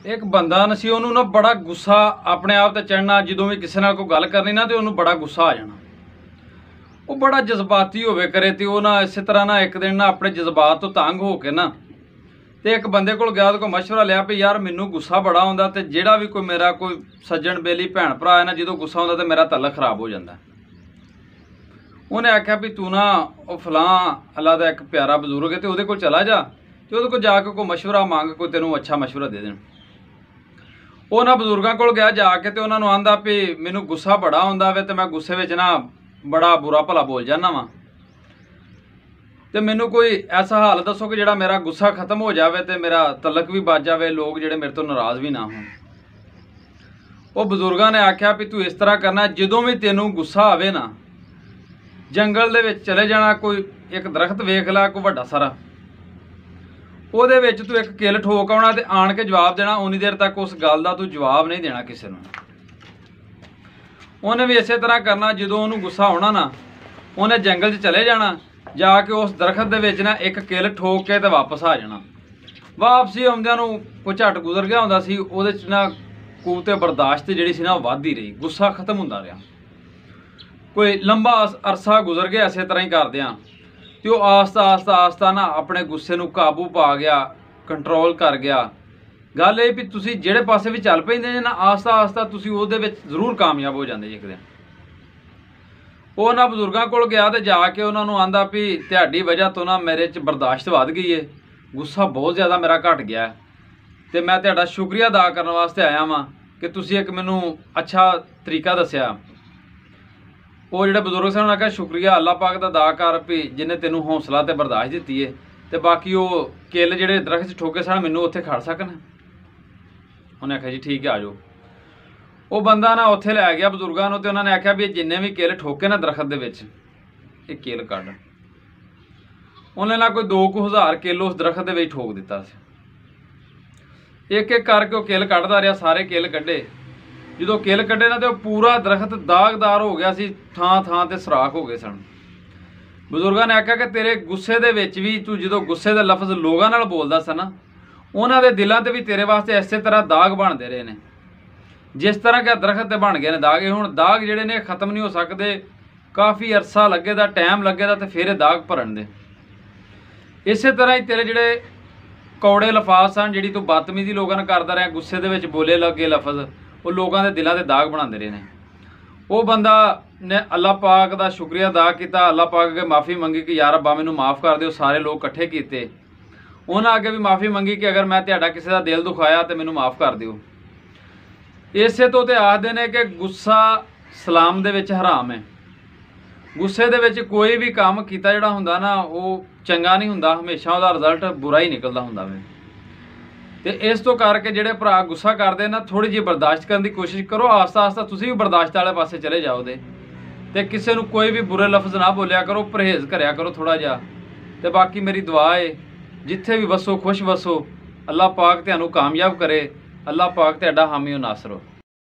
एक बंदा न सी ਉਹਨੂੰ ना बड़ा गुस्सा अपने आप ते चढ़ना ਜਦੋਂ भी किसी नाल कोई गल करनी ना तो ਉਹਨੂੰ बड़ा गुस्सा आ जाना। वो बड़ा जज्बाती होवे करे तो वो ना इस तरह ना एक दिन ना अपने जज्बात तो तंग हो के ना तो एक बंदे को गया कोई मशवरा लिया भी यार मैनू गुस्सा बड़ा आउंदा ते जेड़ा भी कोई मेरा कोई सज्जन बेली भैन भरा है ना जो गुस्सा आउंदा तो मेरा तलक खराब हो जाता। उन्हें आख्या भी तू ना वो फलां अल्लाह का एक प्यारा बजुर्ग है तो वो कोल चला जा तो वो जाके कोई मशवरा मंग कोई तेनों अच्छा मशवरा दे देन। उन्होंने बजुर्गों को गया जाके तो उन्होंने आंदा भी मैनू गुस्सा बड़ा आउंदा वे तो मैं गुस्से में ना बड़ा बुरा भला बोल जाना वा तो मैनू कोई ऐसा हाल दसो कि जिहड़ा मेरा गुस्सा खत्म हो जाए तो मेरा तलक भी बच जाए, लोग जिहड़े मेरे तो नाराज़ भी ना हो। वो बजुर्गों ने आख्या भी तू इस तरह करना जदों भी तेनों गुस्सा आवे ना जंगल दे विच चले जाना, कोई एक दरख्त वेख ला कोई वड्डा सारा ਉਹਦੇ ਵਿੱਚ तू एक किल ठोक आना तो आन के जवाब देना, उन्नी देर तक उस गल का तू जवाब नहीं देना किसी को। उन्हें भी इस तरह करना जो उन्होंने गुस्सा आना ना उन्हें जंगल चले जाना जाके उस दरख्त दे विच ना एक किल ठोक के तो वापस आ जाना। वापसी आउंदियां कोई झट गुजर गया होंदा सी, उहदे च ना कुवत बर्दाश्त जिहड़ी सी ना वधदी रही, गुस्सा खत्म हुंदा रहा। कोई लंबा अरसा गुजर गया इस तरह ही करदियां तो आस्ता आस्ता आस्ता ना अपने गुस्से नूं काबू पा गया, कंट्रोल कर गया। गल ये भी तुसीं जिहड़े पासे भी चल पैंदे जे ना आस्ता आस्ता तुसीं उहदे विच जरूर कामयाब हो जांदे जे एक दिन। वो उन्हां बजुर्गों कोल गया तो जाके उन्हां नूं आंदा भी तुहाडी वजह तो ना मेरे च बर्दाश्त वध गई है, गुस्सा बहुत ज़्यादा मेरा घट गया तो मैं तुहाडा शुक्रिया अदा करने वास्ते आया वां कि तुसीं एक मैनूं अच्छा तरीका दस्सिया। वो जो बजुर्ग से उन्होंने कहा शुक्रिया अल्लाह पाक का अदा कर भी जिन्हें तेनों हौसला तो बर्दाश्त दी है तो बाकी वो किल जो दरख्त ठोके सन मैनू उत्थे खड़ सकन। उन्हें आख्या जी ठीक है आ जाओ। वो बंदा ना उत्थे लै गया बजुर्गों को तो उन्होंने आख्या भी जिन्हें भी किल ठोके ना दरख्त दे विच एक किल कढ़। उन्हें ना कोई 2000 किल उस दरख्त दे विच ठोक दिता। एक एक करके वो किल कढ़दा रहा, सारे किल कढ़े। जो किल कढ़े ना तो पूरा दरख्त दागदार हो गया सी, थां थां ते सराख हो गए सन। बजुर्गों ने आख्या कि तेरे गुस्से दे विच भी तू जो गुस्से का लफ्ज़ लोगों नाल बोलदा सा ना उन्हां दे दिलों ते भी तेरे वास्ते इस तरह दाग बनते रहे ने जिस तरह के दरख्त ते बन गए ने दाग। हुण दाग जिहड़े ने खत्म नहीं हो सकते, काफ़ी अरसा लगे दा टाइम लगे दा ते फिर दाग भरन दे। इस तरह ही तेरे जिहड़े कौड़े लफाज सन जिहड़ी तू बदतमीजी लोगों ने करदा रहा, गुस्से दे विच बोले लगे लफज वो लोगों के दिलों के दाग बनाते रहे हैं। वो बंदा ने अल्लाह पाक का शुक्रिया अदा किया, अल्लाह पाक अगे माफ़ी मंगी कि यार अब्बा मैनू माफ़ कर दो। सारे लोग इकट्ठे किए, उन्हें अगे भी माफ़ी मंगी कि अगर मैं तुहाडा किसी का दिल दुखाया तो मैनू माफ़ कर दिओ। इसे तो आखते हैं कि गुस्सा सलाम दे विच हराम है। गुस्से दे विच कोई भी काम कीता जिहड़ा हुंदा ना वो चंगा नहीं हुंदा, हमेशा उसदा रिजल्ट बुरा ही निकलदा हुंदा वे। तो इस तो करके जिहड़े भरा गुस्सा करते ना थोड़ी जी बर्दाश्त करने की कोशिश करो, आस्ता आस्ता तुसीं भी बर्दाश्त वाले पासे चले जाओ तो किसी को कोई भी बुरे लफ्ज़ ना बोलिया करो, परहेज़ करिया करो थोड़ा जा। तो बाकी मेरी दुआ है जिथे भी वसो खुश वसो, अल्लाह पाक तुहानूं कामयाब करे, अल्लाह पाक तुहाडा हामी नासर हो।